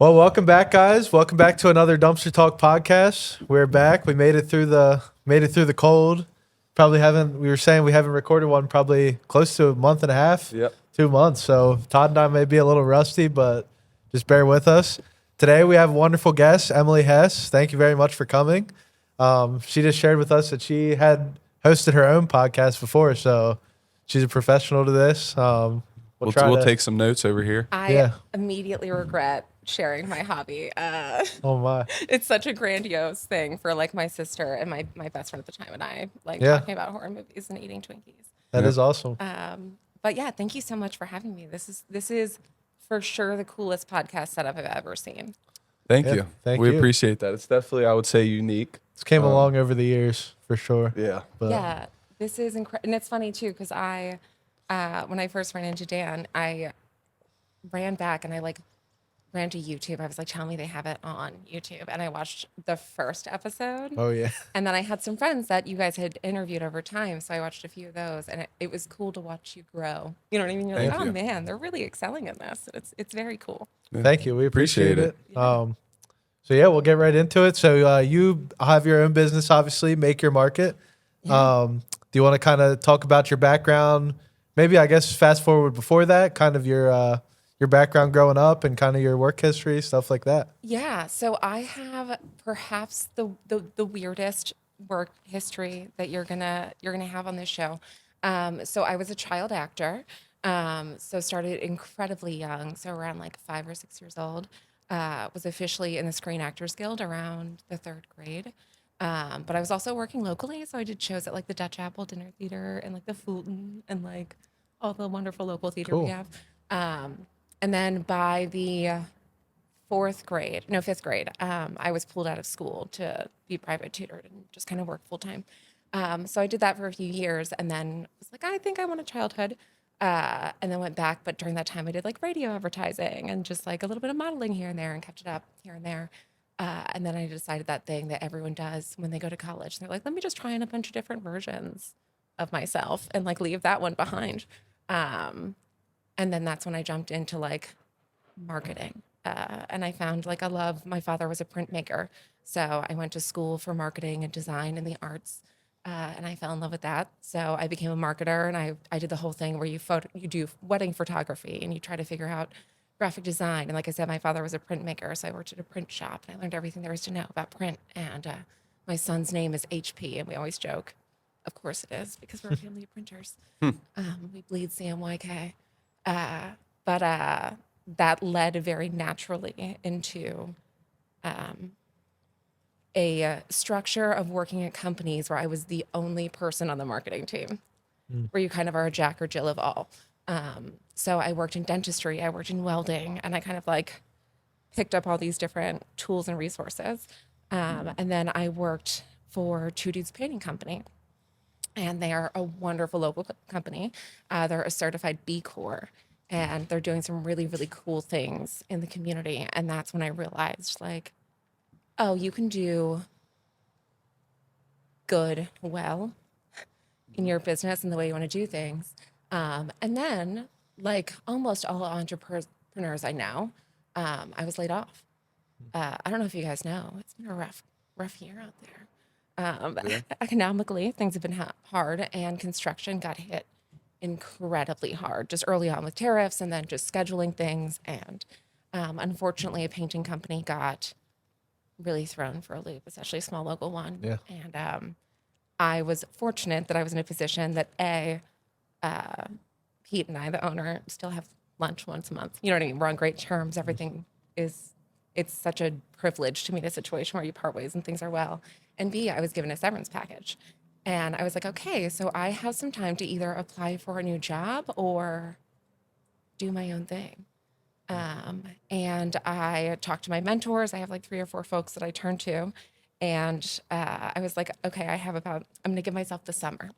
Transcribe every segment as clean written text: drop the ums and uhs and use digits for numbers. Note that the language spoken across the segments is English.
Well, welcome back, guys. Welcome back to another Dumpster Talk podcast. We're back. We made it through the cold. Probably haven't. We were saying we haven't recorded one probably close to a month and a half, Yep. 2 months. So Todd and I may be a little rusty, but just bear with us. Today we have a wonderful guest, Emily Hess. Thank you very much for coming. She just shared with us that she had hosted her own podcast before, so she's a professional to this. We'll take some notes over here. I Yeah. immediately regret sharing my hobby. Oh my. It's such a grandiose thing for like my sister and my best friend at the time and I like Yeah. talking about horror movies and eating Twinkies. That Yeah. is awesome. But yeah, thank you so much for having me. This is for sure the coolest podcast setup I've ever seen. Thank Yeah, you. thank we you. appreciate that. It's definitely, I would say, unique. It's came along over the years for sure. Yeah. But Yeah, this is incredible, and it's funny too because when I first ran into Dan, I ran back and I like ran to YouTube. I was like, tell me they have it on YouTube, and I watched the first episode. Oh yeah. And then I had some friends that you guys had interviewed over time, so I watched a few of those, and it was cool to watch you grow. You know what I mean? You're Thank like, oh you. man, they're really excelling in this. It's very cool. Thank you. We appreciate Appreciate it. So yeah, we'll get right into it. So you have your own business, obviously, Make Your Market. Do you want to kind of talk about your background? Maybe I guess fast forward before that, kind of your background growing up and kind of your work history, stuff like that. Yeah, so I have perhaps the weirdest work history that you're gonna have on this show. So I was a child actor. So started incredibly young, so around like 5 or 6 years old. Was officially in the Screen Actors Guild around the third grade. But I was also working locally, so I did shows at like the Dutch Apple Dinner Theater and like the Fulton and like all the wonderful local theater Cool. we have. And then by the fifth grade, I was pulled out of school to be private tutored and just kind of work full time. So I did that for a few years and then was like, I think I want a childhood. And then went back, but during that time I did like radio advertising and just like a little bit of modeling here and there and kept it up here and there. And then I decided that thing that everyone does when they go to college. They're like, let me just try on a bunch of different versions of myself and like leave that one behind. And then that's when I jumped into like marketing. And I found like my father was a printmaker. So I went to school for marketing and design and the arts. And I fell in love with that. So I became a marketer and I did the whole thing where you do wedding photography and you try to figure out graphic design. And like I said, my father was a printmaker. So I worked at a print shop and I learned everything there was to know about print. And my son's name is HP. And we always joke, of course it is, because we're a family of printers. We bleed CMYK. But that led very naturally into a structure of working at companies where I was the only person on the marketing team, where you kind of are a Jack or Jill of all. So I worked in dentistry, I worked in welding, and I kind of like picked up all these different tools and resources. And then I worked for Two Dudes Painting Company. And they are a wonderful local company. They're a certified B Corp, and they're doing some really, really cool things in the community. And that's when I realized, like, oh, you can do good well in your business and the way you want to do things. And then, like almost all entrepreneurs I know, I was laid off. I don't know if you guys know, it's been a rough year out there. Economically, things have been hard, and construction got hit incredibly hard just early on with tariffs and then just scheduling things. And unfortunately, a painting company got really thrown for a loop, especially a small local one. Yeah. And I was fortunate that I was in a position that Pete and I, the owner, still have lunch once a month. You know what I mean? We're on great terms. Everything it's such a privilege to meet a situation where you part ways and things are well. And B, I was given a severance package. And I was like, okay, so I have some time to either apply for a new job or do my own thing. And I talked to my mentors. I have like 3 or 4 folks that I turn to. And I was like, okay, I'm going to give myself the summer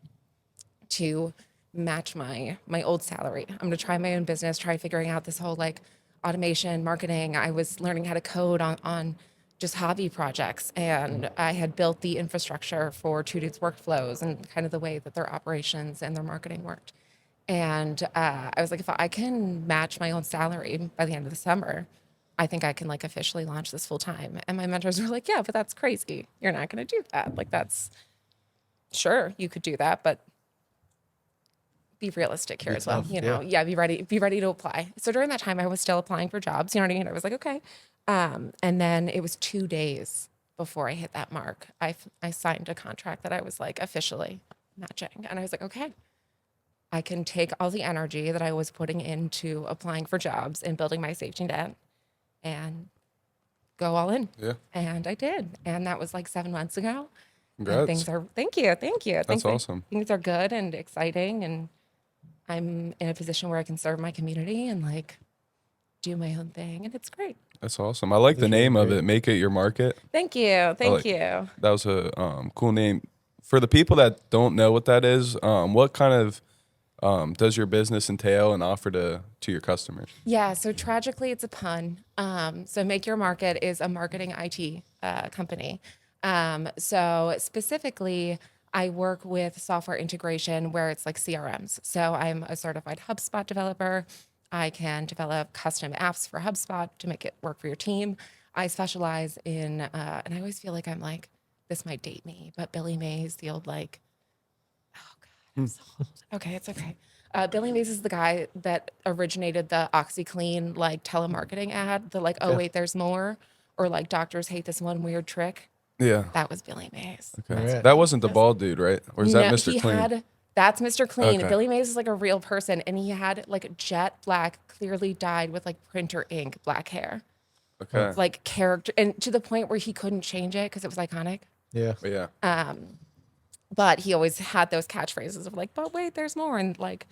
to match my old salary. I'm going to try my own business, try figuring out this whole like automation, marketing. I was learning how to code on just hobby projects. And I had built the infrastructure for Two Dudes workflows and kind of the way that their operations and their marketing worked. And I was like, if I can match my own salary by the end of the summer, I think I can like officially launch this full time. And my mentors were like, yeah, but that's crazy. You're not going to do that. Like that's sure you could do that, but be realistic here as well. tough, You know, yeah, be ready to apply. So during that time I was still applying for jobs. You know what I mean? I was like, okay. And then it was 2 days before I hit that mark. I signed a contract that I was like officially matching. And I was like, okay, I can take all the energy that I was putting into applying for jobs and building my safety net and go all in. Yeah. And I did. And that was like 7 months ago. And Congrats. things are, thank you. That's awesome. Things are good and exciting. And I'm in a position where I can serve my community and like do my own thing. And it's great. That's awesome. I like the That's really name of great. it. Make it your market. Thank you. Thank you. That was a cool name. For the people that don't know what that is, what kind of does your business entail and offer to your customers? Yeah, so tragically, it's a pun. So Make Your Market is a marketing IT company. So specifically, I work with software integration where it's like CRMs. So I'm a certified HubSpot developer. I can develop custom apps for HubSpot to make it work for your team. I specialize in, and I always feel like I'm like, this might date me, but Billy Mays, the old like, oh God, I'm so old. Okay, it's okay. Billy Mays is the guy that originated the OxyClean like telemarketing ad, the like, oh Okay. wait, there's more, or like doctors hate this one weird trick. Yeah. That was Billy Mays. Okay. Alright. That wasn't the bald dude, right? Or is that No, Mr. he Clean? had that's Mr. Clean. Okay. Billy Mays is like a real person, and he had like jet black, clearly dyed with like printer ink black hair, Okay. like character, and to the point where he couldn't change it because it was iconic. Yeah. Yeah. But he always had those catchphrases of like, but wait, there's more, and like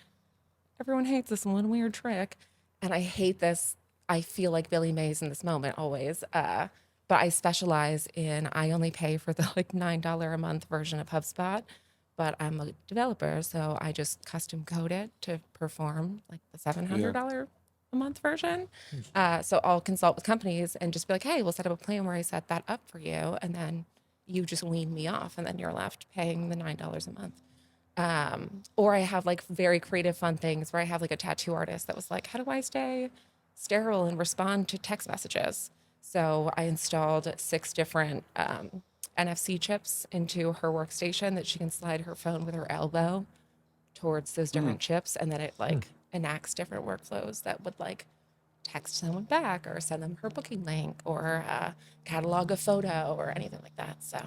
everyone hates this one weird trick, and I hate this. I feel like Billy Mays in this moment always. But I specialize in I only pay for the like $9 a month version of HubSpot, but I'm a developer, so I just custom code it to perform like the $700 a month version. So I'll consult with companies and just be like, hey, we'll set up a plan where I set that up for you, and then you just wean me off, and then you're left paying the $9 a month. Or I have like very creative, fun things where I have like a tattoo artist that was like, how do I stay sterile and respond to text messages? So I installed 6 different NFC chips into her workstation that she can slide her phone with her elbow towards those different chips, and then it like enacts different workflows that would like text someone back or send them her booking link or catalog a photo or anything like that. So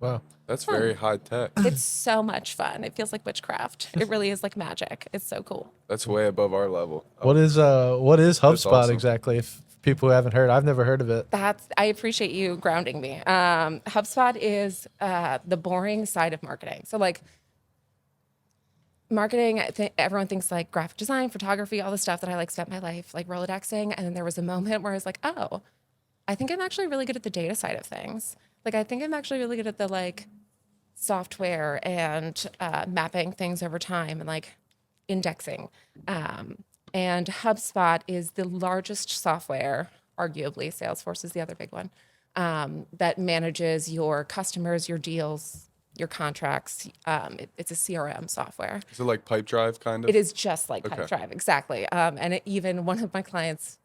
Wow. That's very high tech. it's so much fun. It feels like witchcraft. It really is like magic. It's so cool. That's way above our level. What is HubSpot awesome. exactly? If people who haven't heard, I've never heard of it. I appreciate you grounding me. HubSpot is the boring side of marketing. So like marketing, everyone thinks like graphic design, photography, all the stuff that I like spent my life like Rolodexing. And then there was a moment where I was like, oh, I think I'm actually really good at the data side of things. Like I think I'm actually really good at the like software and mapping things over time and like indexing. And HubSpot is the largest software, arguably. Salesforce is the other big one, that manages your customers, your deals, your contracts. It's a CRM software. Is it like Pipedrive kind of? It is just like Okay. Pipedrive, exactly. And even one of my clients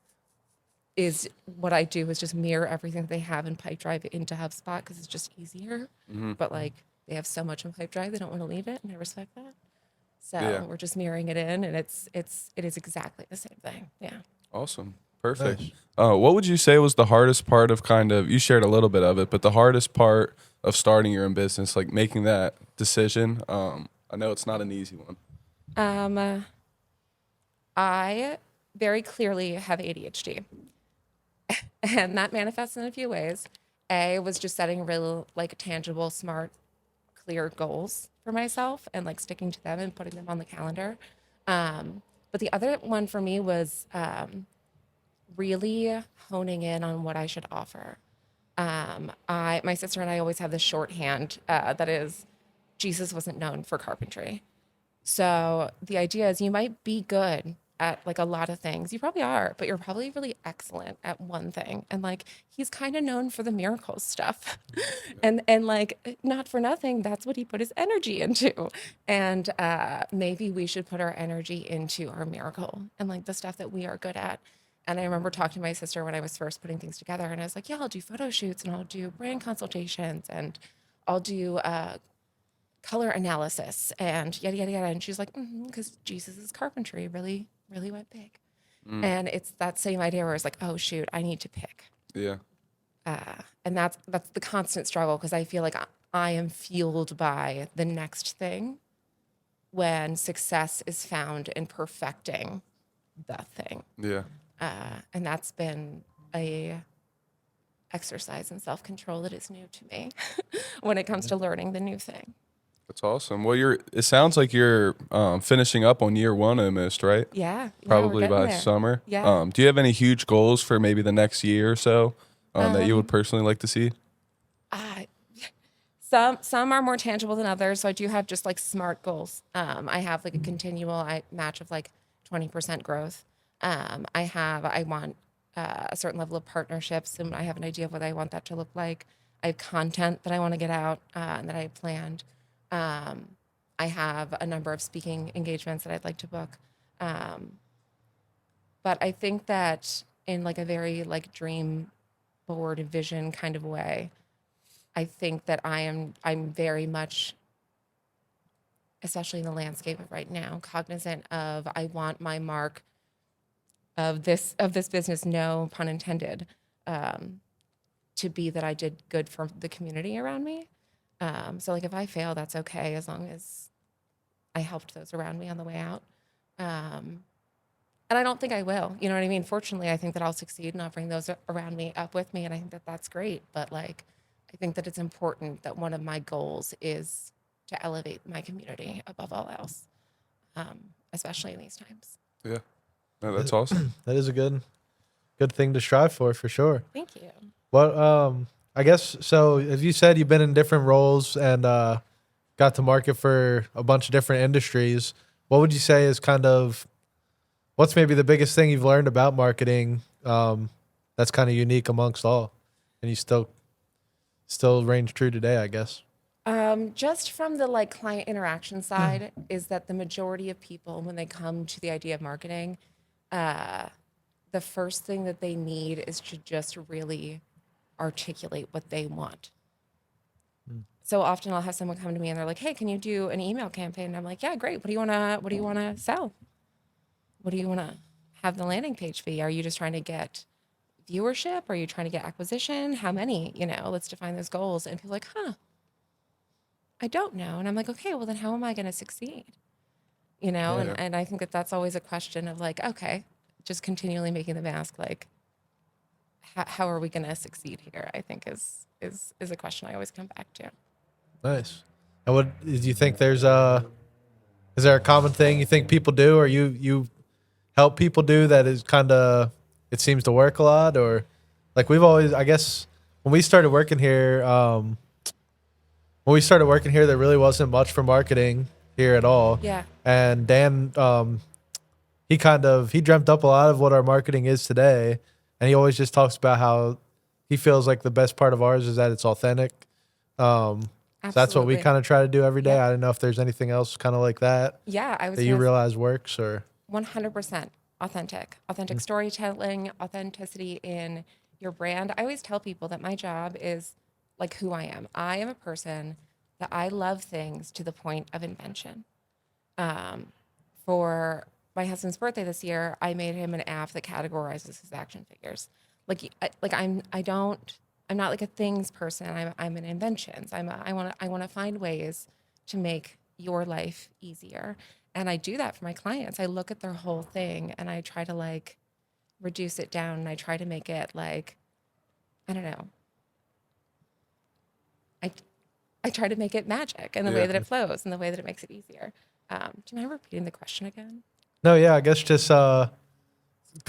is what I do is just mirror everything that they have in Pipedrive into HubSpot because it's just easier. But like they have so much in Pipedrive, they don't want to leave it, and I respect that. So Yeah. we're just mirroring it in, and it is exactly the same thing. Yeah. Awesome. Perfect. Nice. What would you say was the hardest part of you shared a little bit of it, but the hardest part of starting your own business, like making that decision? I know it's not an easy one. I very clearly have ADHD, and that manifests in a few ways. A was just setting real, like, tangible, smart, clear goals for myself and like sticking to them and putting them on the calendar. But the other one for me was really honing in on what I should offer. My sister and I always have this shorthand that is, Jesus wasn't known for carpentry. So the idea is you might be good at like a lot of things. You probably are, but you're probably really excellent at one thing. And like he's kind of known for the miracles stuff. and like not for nothing, that's what he put his energy into. And maybe we should put our energy into our miracle and like the stuff that we are good at. And I remember talking to my sister when I was first putting things together, and I was like, yeah, I'll do photo shoots and I'll do brand consultations and I'll do color analysis and yada, yada, yada. And she's like, because Jesus' carpentry really, really went big. And it's that same idea where it's like, oh, shoot, I need to pick. Yeah. And that's the constant struggle because I feel like I am fueled by the next thing when success is found in perfecting the thing. Yeah. And that's been a exercise in self-control that is new to me when it comes to learning the new thing. That's awesome. Well, it sounds like you're finishing up on year 1 almost, right? Yeah. Probably we're getting by there. summer. Yeah. Do you have any huge goals for maybe the next year or so that you would personally like to see? Some are more tangible than others. So I do have just like SMART goals. I have like a continual match of like 20% growth. I want a certain level of partnerships, and I have an idea of what I want that to look like. I have content that I want to get out and that I have planned. I have a number of speaking engagements that I'd like to book. But I think that in like a very like dream board vision kind of way, I think that I'm very much, especially in the landscape of right now, cognizant of I want my mark of this business, no pun intended, to be that I did good for the community around me. So like if I fail, that's okay as long as I helped those around me on the way out. And I don't think I will, you know what I mean? Fortunately, I think that I'll succeed and I'll bring those around me up with me. And I think that that's great. But like, I think that it's important that one of my goals is to elevate my community above all else, especially in these times. Yeah. No, that's awesome. That is a good thing to strive for sure. Thank you. Well, I guess so. As you said, you've been in different roles and got to market for a bunch of different industries. What would you say is kind of what's maybe the biggest thing you've learned about marketing that's kind of unique amongst all, and you still reigns true today, I guess? Just from the like client interaction side, is that the majority of people, when they come to the idea of marketing, the first thing that they need is to just really articulate what they want. So often I'll have someone come to me and they're like, "Hey, can you do an email campaign?" And I'm like, "Yeah, great. What do you want to sell? What do you want to have the landing page be? Are you just trying to get viewership? Are you trying to get acquisition? How many? Let's define those goals." And people are like, "Huh, I don't know." And I'm like, "Okay, well then how am I going to succeed?" Yeah. And I think that that's always a question of like, okay, just continually making them ask like, how are we going to succeed here? I think is a question I always come back to. Nice. And what do you think? Is there a common thing you think people do, or you help people do that is kind of it seems to work a lot, or like we've always, I guess, when we started working here, there really wasn't much for marketing here at all. Yeah. And Dan, he dreamt up a lot of what our marketing is today, and he always just talks about how he feels like the best part of ours is that it's authentic. So that's what we Absolutely. kind of try to do every day. Yep. I don't know if there's anything else kind of like that Yeah, I was that you gonna realize works, or 100% authentic storytelling, authenticity in your brand. I always tell people that my job is like who I am. I am a person that I love things to the point of invention. For my husband's birthday this year, I made him an app that categorizes his action figures. I'm not like a things person. I'm an inventions. I want to find ways to make your life easier. And I do that for my clients. I look at their whole thing and I try to like reduce it down, and I try to make it like, I don't know. I try to make it magic in the way that it flows and the way that it makes it easier. Do you mind repeating the question again? no, yeah, I guess just kind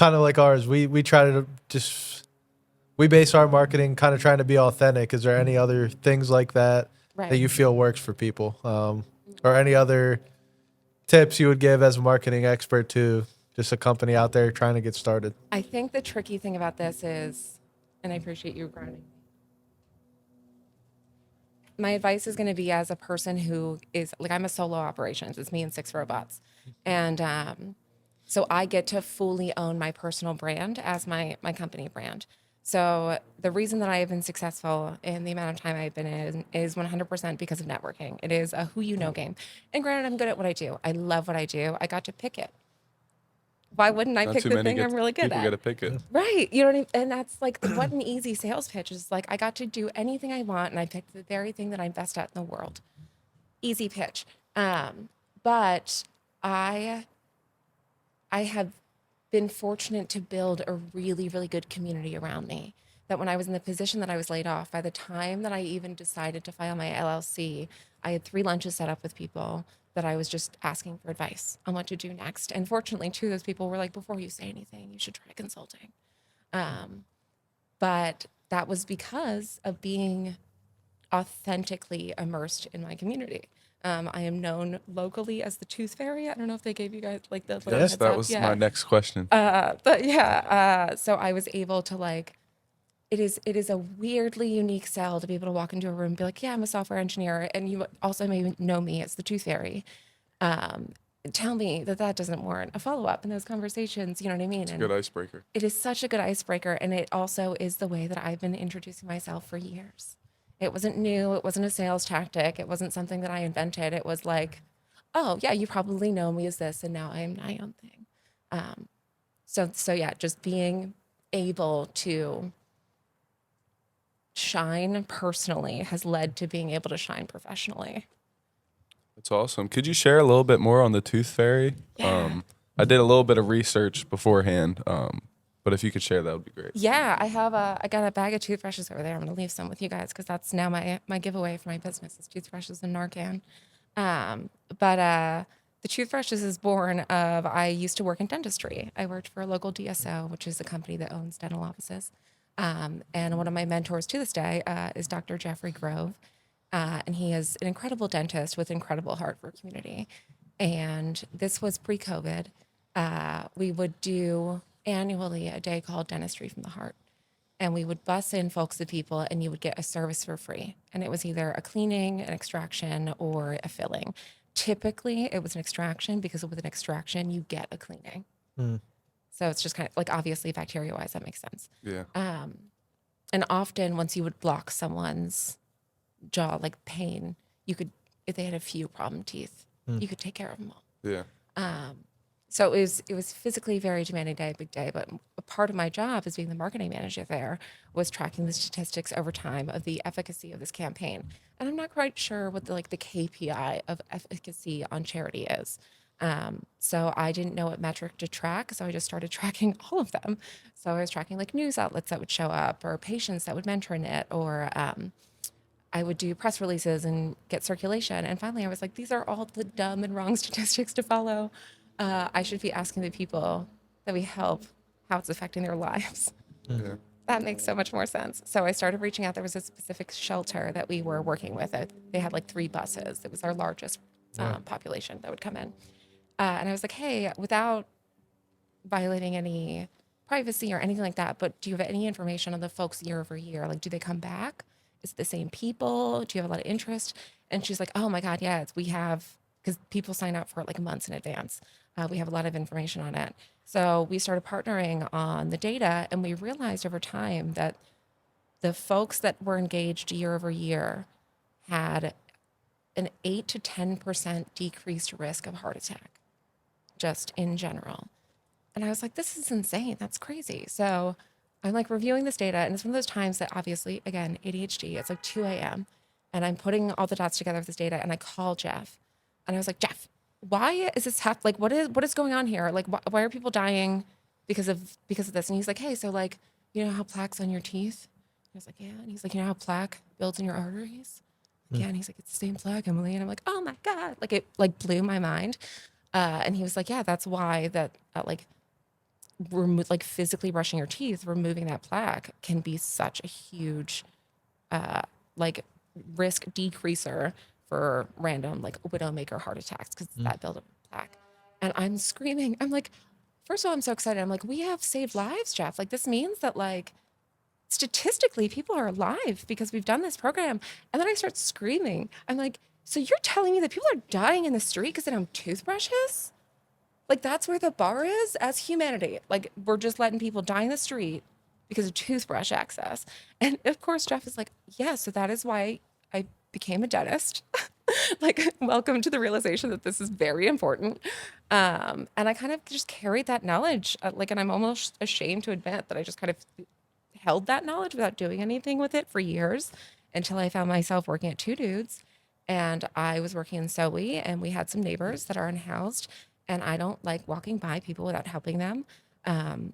of like ours. We try to we base our marketing kind of trying to be authentic. Is there any other things like that Right. that you feel works for people, or any other tips you would give as a marketing expert to just a company out there trying to get started? I think the tricky thing about this is, and I appreciate you grounding me. My advice is going to be as a person who is like, I'm a solo operations. It's me and 6 robots. And So I get to fully own my personal brand as my company brand. So the reason that I have been successful in the amount of time I've been in is 100% because of networking. It is a who you know game. And granted, I'm good at what I do. I love what I do. I got to pick it. Why wouldn't I Not pick too the many thing I'm really good people at? get to pick it. Right. You know what I mean? And that's like what an easy sales pitch is. Like I got to do anything I want and I picked the very thing that I'm best at in the world. Easy pitch. But I have been fortunate to build a really, really good community around me. That when I was in the position that I was laid off, by the time that I even decided to file my LLC, I had 3 lunches set up with people that I was just asking for advice on what to do next. And fortunately, 2 of those people were like, before you say anything, you should try consulting. But that was because of being authentically immersed in my community. I am known locally as the Tooth Fairy. I don't know if they gave you guys like the little Yes, heads that up. was Yeah. my next question. But yeah, so I was able to like, it is a weirdly unique sell to be able to walk into a room and be like, yeah, I'm a software engineer, and you also may know me as the Tooth Fairy. Tell me that that doesn't warrant a follow up in those conversations. You know what I mean? And Good icebreaker. it is such a good icebreaker, and it also is the way that I've been introducing myself for years. It wasn't new. It wasn't a sales tactic. It wasn't something that I invented. It was like, oh yeah, you probably know me as this, and now I am my own thing. So yeah, just being able to shine personally has led to being able to shine professionally. That's awesome. Could you share a little bit more on the Tooth Fairy? Yeah. I did a little bit of research beforehand, but if you could share, that would be great. Yeah, I got a bag of toothbrushes over there. I'm gonna leave some with you guys because that's now my giveaway for my business is toothbrushes and Narcan. But the toothbrushes is born of I used to work in dentistry. I worked for a local DSO, which is a company that owns dental offices. And one of my mentors to this day is Dr. Jeffrey Grove. And he is an incredible dentist with incredible heart for community. And this was pre-COVID. We would do annually a day called Dentistry from the Heart. And we would bus in folks of people and you would get a service for free. And it was either a cleaning, an extraction, or a filling. Typically, it was an extraction because with an extraction, you get a cleaning. So it's just kind of like obviously bacteria-wise, that makes sense. Yeah. And often once you would block someone's jaw, like pain, you could, if they had a few problem teeth, you could take care of them all. Yeah. So it was physically very demanding day, big day. But a part of my job as being the marketing manager there was tracking the statistics over time of the efficacy of this campaign. And I'm not quite sure what the KPI of efficacy on charity is. So I didn't know what metric to track, so I just started tracking all of them. So I was tracking like news outlets that would show up, or patients that would mentor in it, or I would do press releases and get circulation. And finally, I was like, these are all the dumb and wrong statistics to follow. I should be asking the people that we help how it's affecting their lives. Yeah. That makes so much more sense. So I started reaching out. There was a specific shelter that we were working with. They had like 3 buses. It was our largest population that would come in. And I was like, hey, without violating any privacy or anything like that, but do you have any information on the folks year over year? Like, do they come back? Is it the same people? Do you have a lot of interest? And she's like, oh my God, yeah, we have, because people sign up for it like months in advance. We have a lot of information on it. So we started partnering on the data, and we realized over time that the folks that were engaged year over year had an 8 to 10% decreased risk of heart attack, just in general. And I was like, this is insane. That's crazy. So I'm like reviewing this data, and it's one of those times that obviously, again, ADHD, it's like 2 a.m. and I'm putting all the dots together with this data, and I call Jeff, and I was like, Jeff, why is this happening? Like, what is going on here? Like, why are people dying because of this? And he's like, hey, so like, you know how plaque's on your teeth? I was like, yeah. And he's like, you know how plaque builds in your arteries? Yeah. And he's like, it's the same plaque, Emily. And I'm like, oh my God. Like, it like blew my mind. And he was like, yeah, that's why that like physically brushing your teeth, removing that plaque can be such a huge like risk decreaser for random like widowmaker heart attacks because that buildup of plaque. And I'm screaming. I'm like, first of all, I'm so excited. I'm like, we have saved lives, Jeff. Like, this means that like statistically people are alive because we've done this program. And then I start screaming. I'm like, so you're telling me that people are dying in the street because they don't have toothbrushes? Like, that's where the bar is as humanity. Like, we're just letting people die in the street because of toothbrush access. And of course, Jeff is like, yeah, so that is why I became a dentist. Like, welcome to the realization that this is very important. And I kind of just carried that knowledge. Like, and I'm almost ashamed to admit that I just kind of held that knowledge without doing anything with it for years until I found myself working at Two Dudes. And I was working in Soe, and we had some neighbors that are unhoused, and I don't like walking by people without helping them.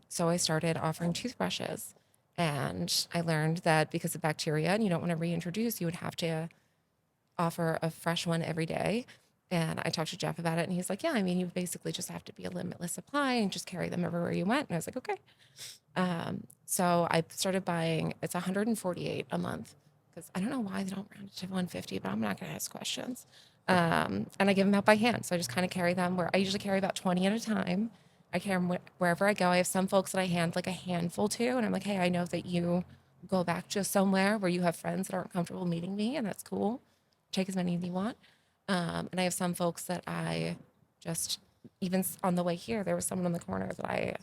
So I started offering toothbrushes, and I learned that because of bacteria, and you don't want to reintroduce, you would have to offer a fresh one every day. And I talked to Jeff about it, and he's like, "Yeah, I mean, you basically just have to be a limitless supply and just carry them everywhere you went." And I was like, "Okay." So I started buying. It's 148 a month because I don't know why they don't round it to 150, but I'm not going to ask questions. And I give them out by hand, so I just kind of carry them. Where I usually carry about 20 at a time. I carry them wherever I go. I have some folks that I hand like a handful to, and I'm like, "Hey, I know that you go back to somewhere where you have friends that aren't comfortable meeting me, and that's cool. Take as many as you want." And I have some folks that I just, even on the way here, there was someone on the corner that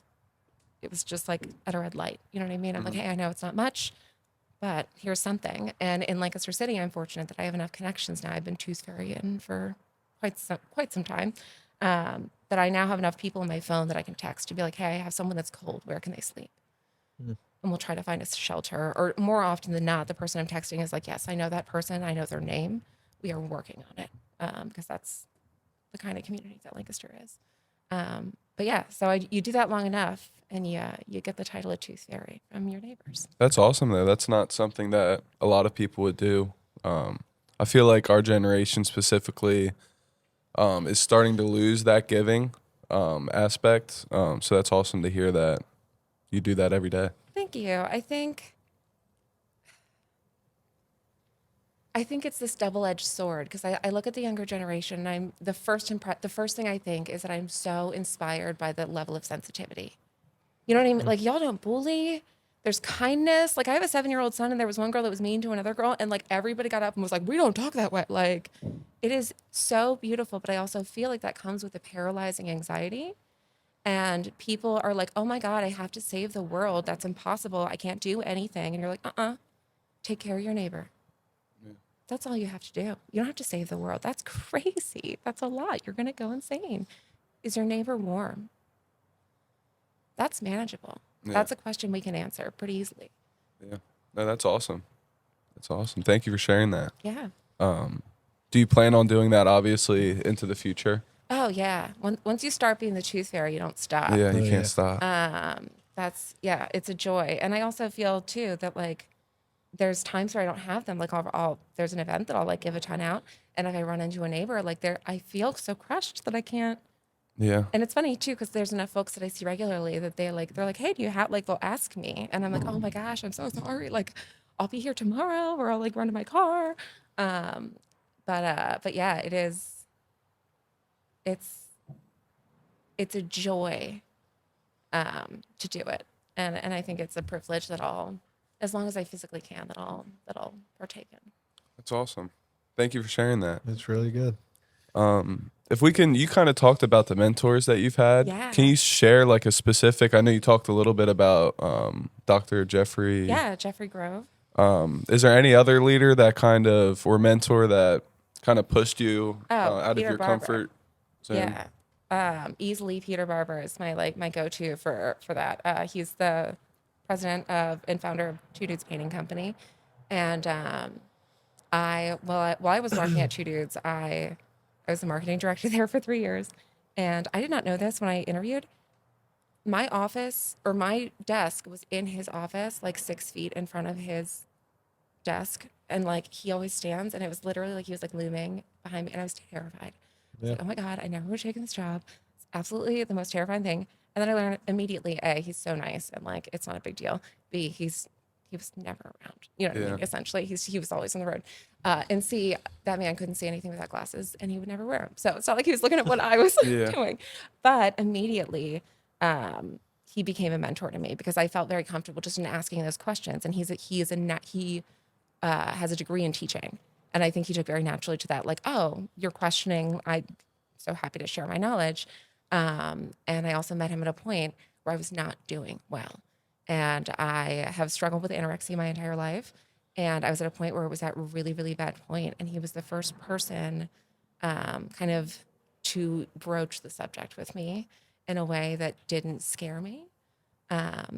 it was just like at a red light. You know what I mean? I'm like, "Hey, I know it's not much, but here's something." And in Lancaster City, I'm fortunate that I have enough connections now. I've been tooth fairying for quite some time. That I now have enough people on my phone that I can text to be like, "Hey, I have someone that's cold. Where can they sleep?" Mm. And we'll try to find a shelter. Or more often than not, the person I'm texting is like, "Yes, I know that person. I know their name. We are working on it." Because that's the kind of community that Lancaster is. But yeah, so you do that long enough, and you get the title of tooth fairy from your neighbors. That's awesome, though. That's not something that a lot of people would do. I feel like our generation specifically is starting to lose that giving aspect. So that's awesome to hear that you do that every day. Thank you. I think it's this double-edged sword because I look at the younger generation, and I'm the first thing I think is that I'm so inspired by the level of sensitivity. You know what I mean? Like, y'all don't bully. There's kindness. Like, I have a 7-year-old son, and there was one girl that was mean to another girl, and like everybody got up and was like, "We don't talk that way." Like, it is so beautiful, but I also feel like that comes with a paralyzing anxiety. And people are like, "Oh my God, I have to save the world. That's impossible. I can't do anything." And you're like, take care of your neighbor. That's all you have to do. You don't have to save the world. That's crazy. That's a lot. You're going to go insane. Is your neighbor warm? That's manageable. Yeah. That's a question we can answer pretty easily. Yeah. No, that's awesome. That's awesome. Thank you for sharing that. Yeah. Do you plan on doing that obviously into the future? Oh, yeah. Once you start being the tooth fairy, you don't stop. Yeah, you Oh, can't yeah. stop. It's a joy. And I also feel too that like there's times where I don't have them. Like there's an event that I'll like give a ton out. And if I run into a neighbor, like I feel so crushed that I can't. Yeah. And it's funny too, because there's enough folks that I see regularly that they're like, "Hey, do you have," like, they'll ask me, and I'm like, "Oh my gosh, I'm so sorry. Like, I'll be here tomorrow," or I'll like run to my car. But yeah, it's a joy to do it, and I think it's a privilege that as long as I physically can, that I'll partake in. That's awesome. Thank you for sharing that. That's really good. If we can, you kind of talked about the mentors that you've had. Yeah. Can you share like a specific? I know you talked a little bit about Dr. Jeffrey. Yeah, Jeffrey Grove. Is there any other leader that kind of or mentor that kind of pushed you out of Peter your Barber. comfort zone? Yeah. Easily Peter Barber is my go-to for that. He's the president and founder of Two Dudes Painting Company. And while I was working at Two Dudes, I was the marketing director there for 3 years. And I did not know this when I interviewed. My office or my desk was in his office, like 6 feet in front of his desk. And like he always stands, and it was literally like he was like looming behind me, and I was terrified. I was like, "Oh my God, I never would have taken this job." It's absolutely the most terrifying thing. And then I learned immediately, A, he's so nice and like it's not a big deal. B, he was never around. You know what I mean? Yeah. Essentially, he was always on the road. And C, that man couldn't see anything without glasses, and he would never wear them. So it's not like he was looking at what I was Yeah. doing. But immediately, he became a mentor to me because I felt very comfortable just in asking those questions. And he has a degree in teaching, and I think he took very naturally to that. Like, "Oh, you're questioning. I'm so happy to share my knowledge." And I also met him at a point where I was not doing well. And I have struggled with anorexia my entire life. And I was at a point where it was at a really, really bad point. And he was the first person kind of to broach the subject with me in a way that didn't scare me.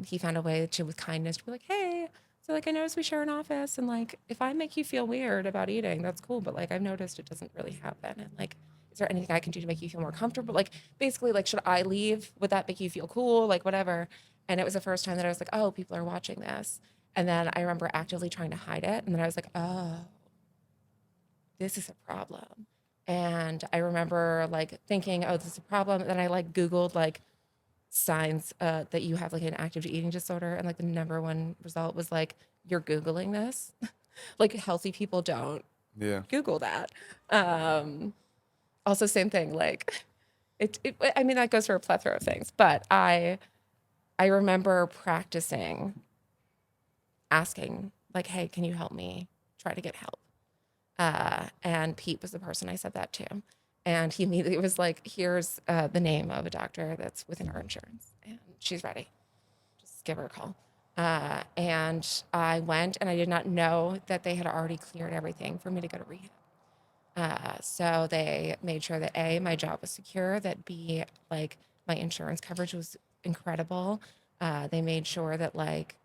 He found a way to, with kindness, to be like, hey, so like I noticed we share an office, and like if I make you feel weird about eating, that's cool. But like I've noticed it doesn't really happen. And like, is there anything I can do to make you feel more comfortable? Like basically, like should I leave? Would that make you feel cool? Like whatever. And it was the first time that I was like, oh, people are watching this. And then I remember actively trying to hide it. And then I was like, oh, this is a problem. And I remember like thinking, oh, this is a problem. And then I like Googled like signs that you have like an active eating disorder. And like the number one result was like, you're Googling this. Like healthy people don't Yeah. Google that. Also, same thing. Like I mean, that goes for a plethora of things, but I remember practicing asking like, hey, can you help me try to get help? And Pete was the person I said that to. And he immediately was like, here's the name of a doctor that's within our insurance. And she's ready. Just give her a call. And I went, and I did not know that they had already cleared everything for me to go to rehab. So they made sure that A, my job was secure, that B, like my insurance coverage was incredible. They made sure that like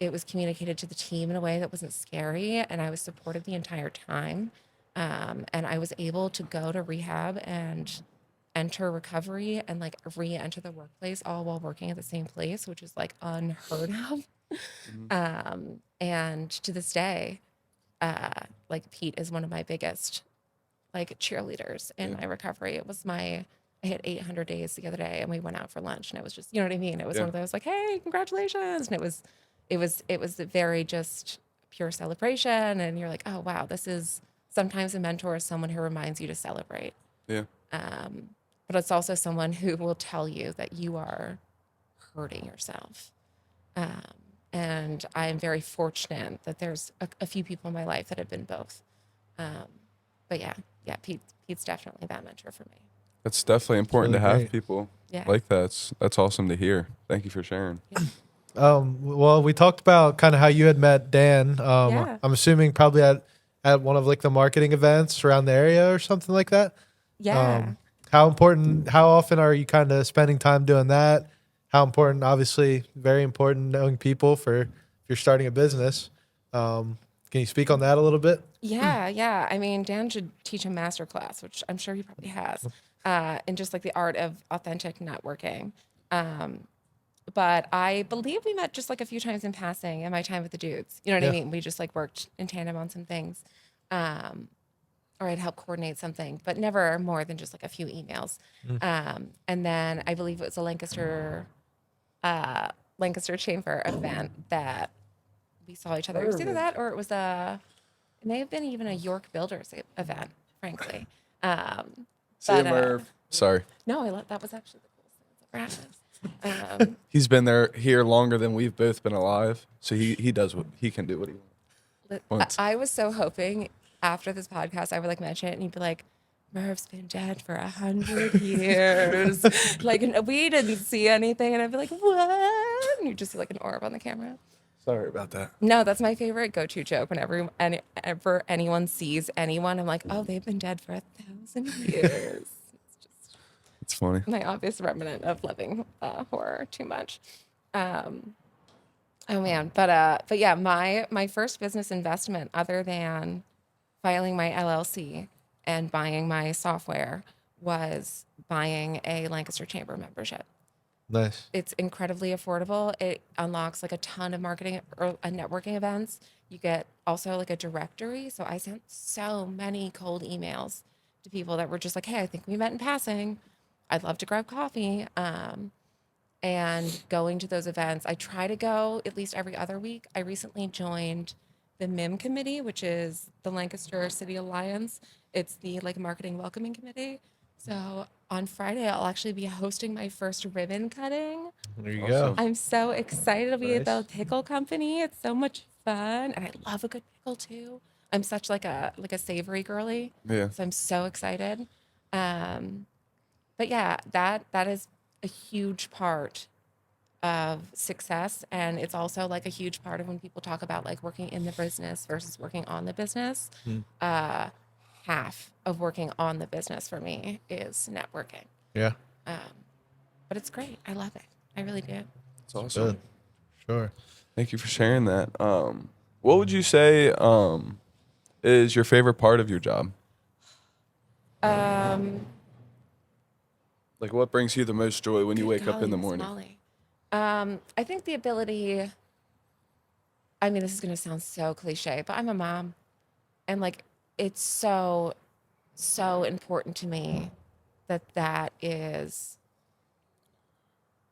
it was communicated to the team in a way that wasn't scary, and I was supported the entire time. And I was able to go to rehab and enter recovery and like re-enter the workplace all while working at the same place, which is like unheard of. And to this day, like Pete is one of my biggest like cheerleaders in Yeah. my recovery. It was I hit 800 days the other day, and we went out for lunch, and it was just, you know what I mean? It was Yeah. one of those like, hey, congratulations. And it was a very just pure celebration. And you're like, oh wow, this is sometimes a mentor is someone who reminds you to celebrate. Yeah. But it's also someone who will tell you that you are hurting yourself. And I'm very fortunate that there's a few people in my life that have been both. But yeah, Pete's definitely that mentor for me. That's definitely important really to have great. people Yeah. like that. That's awesome to hear. Thank you for sharing. Well, we talked about kind of how you had met Dan. Yeah. I'm assuming probably at one of like the marketing events around the area or something like that. Yeah. How often are you kind of spending time doing that? How important, obviously, very important knowing people for if you're starting a business. Can you speak on that a little bit? Yeah. I mean, Dan should teach a master class, which I'm sure he probably has, in just like the art of authentic networking. But I believe we met just like a few times in passing in my time with the dudes. You know what I Yeah. mean? We just like worked in tandem on some things. Or I'd help coordinate something, but never more than just like a few emails. And then I believe it was a Lancaster Chamber event that we saw each other. It was either that or it may have been even a York Builders event, frankly. See you, But, Merv. Sorry. No, that was actually the coolest thing that's ever happened. He's been here longer than we've both been alive. So he does what he can do what he wants. Once. I was so hoping after this podcast I would like mention it and you'd be like, Merv's been dead for 100 years. Like we didn't see anything, and I'd be like, what? And you just see like an orb on the camera. Sorry about that. No, that's my favorite go-to joke. Whenever anyone sees anyone, I'm like, oh, they've been dead for 1,000 years. It's just It's funny. my obvious remnant of loving horror too much. Oh man, but yeah, my first business investment, other than filing my LLC and buying my software, was buying a Lancaster Chamber membership. Nice. It's incredibly affordable. It unlocks like a ton of marketing or networking events. You get also like a directory. So I sent so many cold emails to people that were just like, hey, I think we met in passing. I'd love to grab coffee. And going to those events, I try to go at least every other week. I recently joined the MIM committee, which is the Lancaster City Alliance. It's the like marketing welcoming committee. So on Friday, I'll actually be hosting my first ribbon cutting. There you Awesome. go. I'm so excited to be at the Nice. pickle company. It's so much fun, and I love a good pickle too. I'm such like a savory girly, Yeah. so I'm so excited. but yeah, that is a huge part of success, and it's also like a huge part of when people talk about like working in the business versus working on the business. Uh, Half of working on the business for me is networking. Yeah. Um, but it's great. I love it. I really do. It's awesome. Good. Sure. Thank you for sharing that. What would you say is your favorite part of your job? Um, Like, what brings you the most joy when you Good wake up in golly, the Miss morning? Molly. I think the ability, I mean, this is going to sound so cliche, but I'm a mom. And like, it's so, so important to me that that is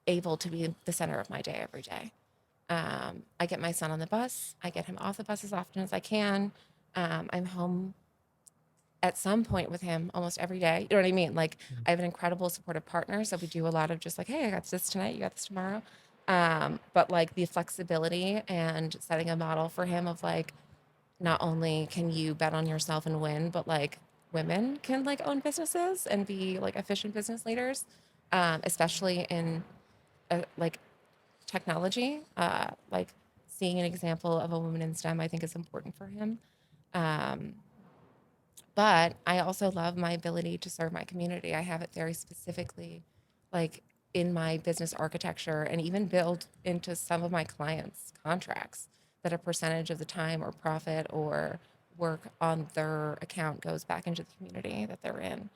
able to be the center of my day every day. I get my son on the bus. I get him off the bus as often as I can. I'm home at some point with him almost every day. You know what I mean? Like I have an incredible supportive partner, so we do a lot of just like, hey, I got this tonight, you got this tomorrow. But like the flexibility and setting a model for him of like, not only can you bet on yourself and win, but like women can like own businesses and be like efficient business leaders, especially in like technology. Like seeing an example of a woman in STEM, I think is important for him. Um, but I also love my ability to serve my community. I have it very specifically, like in my business architecture, and even build into some of my clients' contracts that a percentage of the time or profit or work on their account goes back into the community that they're in.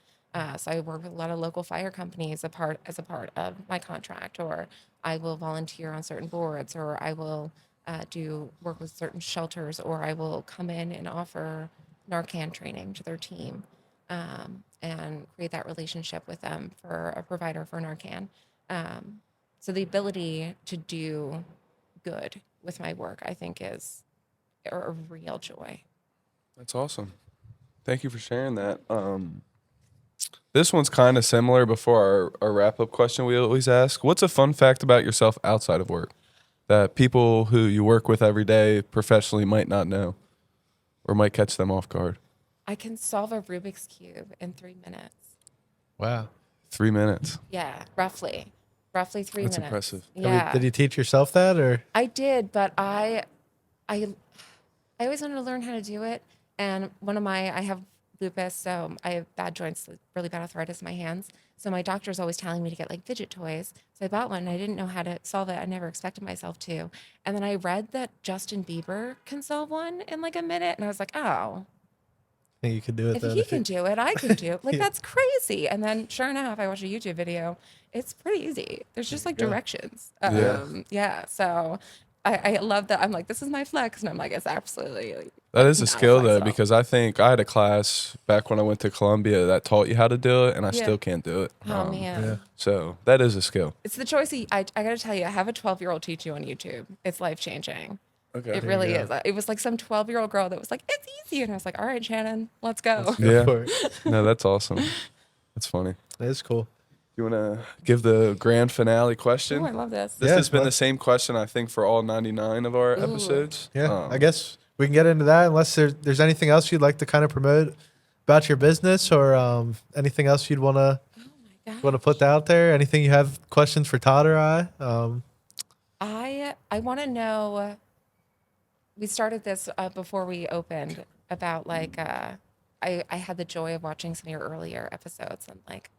So I work with a lot of local fire companies as a part of my contract, or I will volunteer on certain boards, or I will do work with certain shelters, or I will come in and offer Narcan training to their team, and create that relationship with them for a provider for Narcan. So the ability to do good with my work, I think, is a real joy. That's awesome. Thank you for sharing that. This one's kind of similar before our wrap up question we always ask. What's a fun fact about yourself outside of work that people who you work with every day professionally might not know or might catch them off guard? I can solve a Rubik's Cube in 3 minutes. Wow. 3 minutes. Yeah, roughly 3 minutes. That's impressive. Yeah, Did you teach yourself that or? I did, but I always wanted to learn how to do it. And I have lupus, so I have bad joints, like, really bad arthritis in my hands. So my doctor's always telling me to get like fidget toys. So I bought one and I didn't know how to solve it. I never expected myself to. And then I read that Justin Bieber can solve one in like a minute. And I was like, oh, I think you could do it if then. he can do it, I can do it. Like, Yeah. that's crazy. And then sure enough, I watched a YouTube video. It's pretty easy. There's just like Yeah. directions. Yeah. Yeah. So I love that. I'm like, this is my flex. And I'm like, it's absolutely like, That is a not skill flex though, at all. because I think I had a class back when I went to Columbia that taught you how to do it, and I Yeah. still can't do it. Oh man. Yeah. So that is a skill. It's the choice. I gotta tell you, I have a 12-year-old teach you on YouTube. It's life changing. Okay. It really go. is. It was like some 12-year-old girl that was like, it's easy. And I was like, all right, Shannon, let's go. Go Yeah. for it. No, that's awesome. That's funny. That's cool. You want to give the grand finale question? Oh, I love this. This Yeah, has been the let's- same question, I think, for all 99 of our Ooh. episodes. Yeah. I guess we can get into that unless there's anything else you'd like to kind of promote about your business or anything else you'd want to Oh my gosh. put out there. Anything you have questions for Todd or I? I want to know. We started this before we opened about like I had the joy of watching some of your earlier episodes and like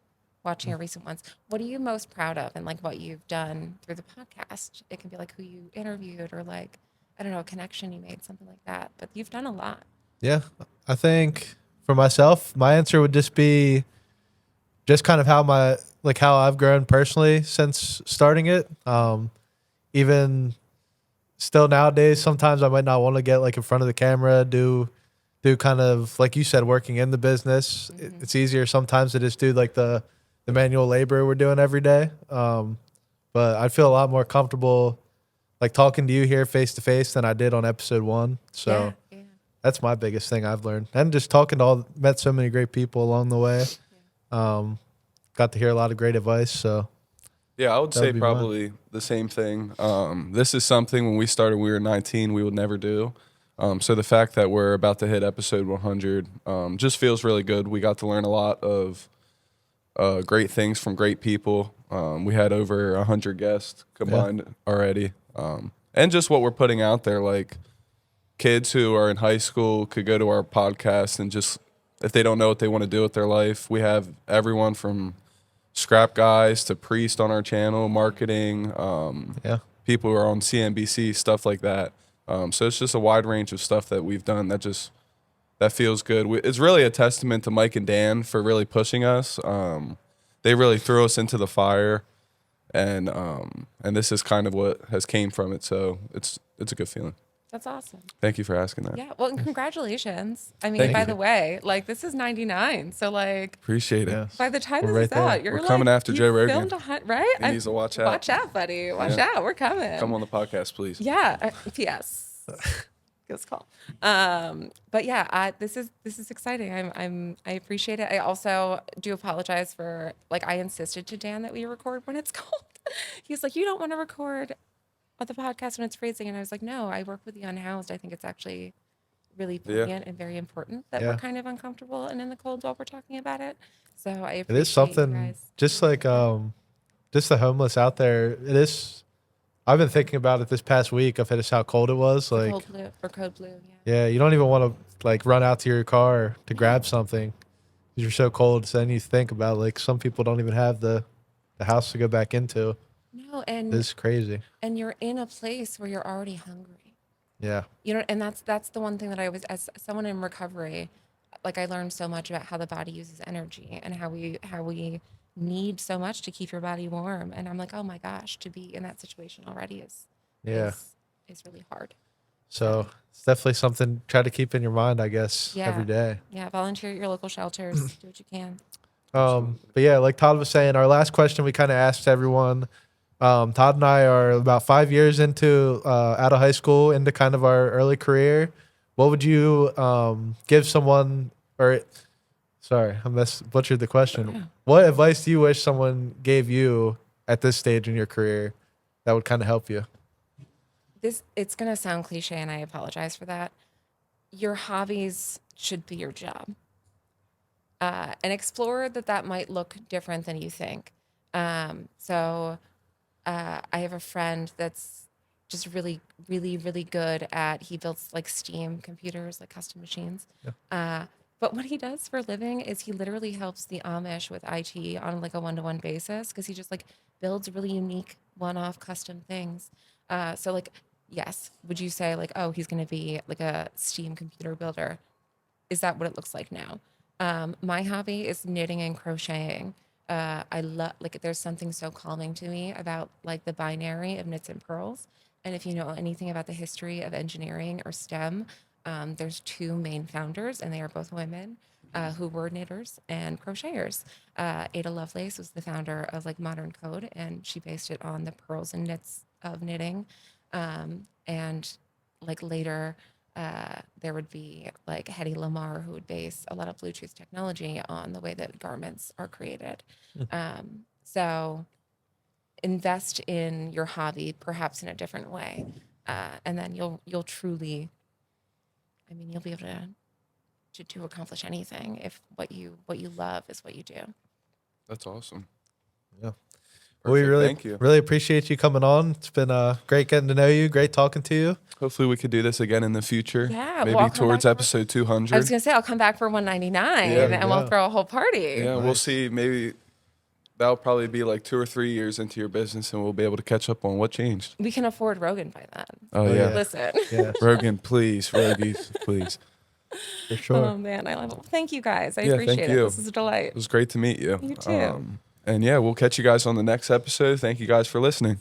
watching your recent ones. What are you most proud of and like what you've done through the podcast? It can be like who you interviewed or like I don't know, a connection you made, something like that. But you've done a lot. Yeah, I think for myself, my answer would just be just kind of how I've grown personally since starting it. Even still nowadays, sometimes I might not want to get like in front of the camera, do kind of like you said, working in the business. It's easier sometimes to just do like the manual labor we're doing every day. But I feel a lot more comfortable like talking to you here face to face than I did on episode 1. So yeah. that's my biggest thing I've learned. And just met so many great people along the way. Got to hear a lot of great advice. So Yeah, I would That would say be probably the same thing. This is something when we started, we were 19, we would never do. So the fact that we're about to hit episode 100 just feels really good. We got to learn a lot of great things from great people. We had over 100 guests combined already. And just what we're putting out there, like kids who are in high school could go to our podcast and just, if they don't know what they want to do with their life, we have everyone from scrap guys to priest on our channel, marketing, people who are on CNBC, stuff like that. So it's just a wide range of stuff that we've done that feels good. It's really a testament to Mike and Dan for really pushing us. They really threw us into the fire, and this is kind of what has came from it. So it's a good feeling. That's awesome. Thank you for asking that. Yeah. Well, and congratulations. I mean, by the way, like this is 99. So like, Appreciate it. Yes. by the time We're this right is there. out, you're We're like, coming after you Joe Rogan. filmed right? He needs to watch out. Watch out, buddy. Watch out. We're coming. Come on the podcast, please. Yeah. P.S. Good call. But yeah, this is exciting. I appreciate it. I also do apologize for like I insisted to Dan that we record when it's cold. He's like, you don't want to record on the podcast when it's freezing, and I was like, no, I work with the unhoused. I think it's actually really poignant and very important that we're kind of uncomfortable and in the cold while we're talking about it. So I appreciate It is something you guys. just like just the homeless out there. It is. I've been thinking about it this past week of just how cold it was. Like Code blue. yeah, you don't even want to like run out to your car to grab something because you're so cold. So then you think about like some people don't even have the house to go back into. No, and It's crazy. and you're in a place where you're already hungry. Yeah. You know, and that's the one thing that I was, as someone in recovery, like I learned so much about how the body uses energy and how we need so much to keep your body warm. And I'm like, oh my gosh, to be in that situation already is really hard. So it's definitely something try to keep in your mind, I guess, every day. Yeah, volunteer at your local shelters. Do what you can. But yeah, like Todd was saying, our last question we kind of asked everyone. Todd and I are about 5 years into out of high school, into kind of our early career. What would you give someone? Or sorry, I butchered the question. Yeah. What advice do you wish someone gave you at this stage in your career that would kind of help you? It's gonna sound cliche, and I apologize for that. Your hobbies should be your job, and explore that might look different than you think. I have a friend that's just really, really, really good at, he builds like Steam computers, like custom machines. Yeah. But what he does for a living is he literally helps the Amish with IT on like a one-to-one basis because he just like builds really unique one-off custom things. So like, yes, would you say like, oh, he's going to be like a Steam computer builder? Is that what it looks like now? My hobby is knitting and crocheting. I love, like, there's something so calming to me about like the binary of knits and pearls. And if you know anything about the history of engineering or STEM, there's two main founders, and they are both women who were knitters and crocheters. Ada Lovelace was the founder of like modern code, and she based it on the pearls and knits of knitting. And like later, there would be like Hedy Lamarr, who would base a lot of Bluetooth technology on the way that garments are created. So invest in your hobby, perhaps in a different way, and then you'll truly, I mean, you'll be able to accomplish anything if what you love is what you do. That's awesome. Yeah. Perfect. We really, Thank you. really appreciate you coming on. It's been great getting to know you. Great talking to you. Hopefully we could do this again in the future. Yeah, Maybe well, I'll come towards back episode 200. I was gonna say I'll come back for 199, Yeah, and we'll throw a whole party. Yeah, we'll see. Maybe that'll probably be like 2 or 3 years into your business, and we'll be able to catch up on what changed. We can afford Rogan by then. Oh, yeah. Listen. Yeah, Rogan, please. Rogies, please. for sure. Oh man, I love it. Thank you guys. I Yeah, appreciate thank it. you. This is a delight. It was great to meet you. You too. And yeah, we'll catch you guys on the next episode. Thank you guys for listening.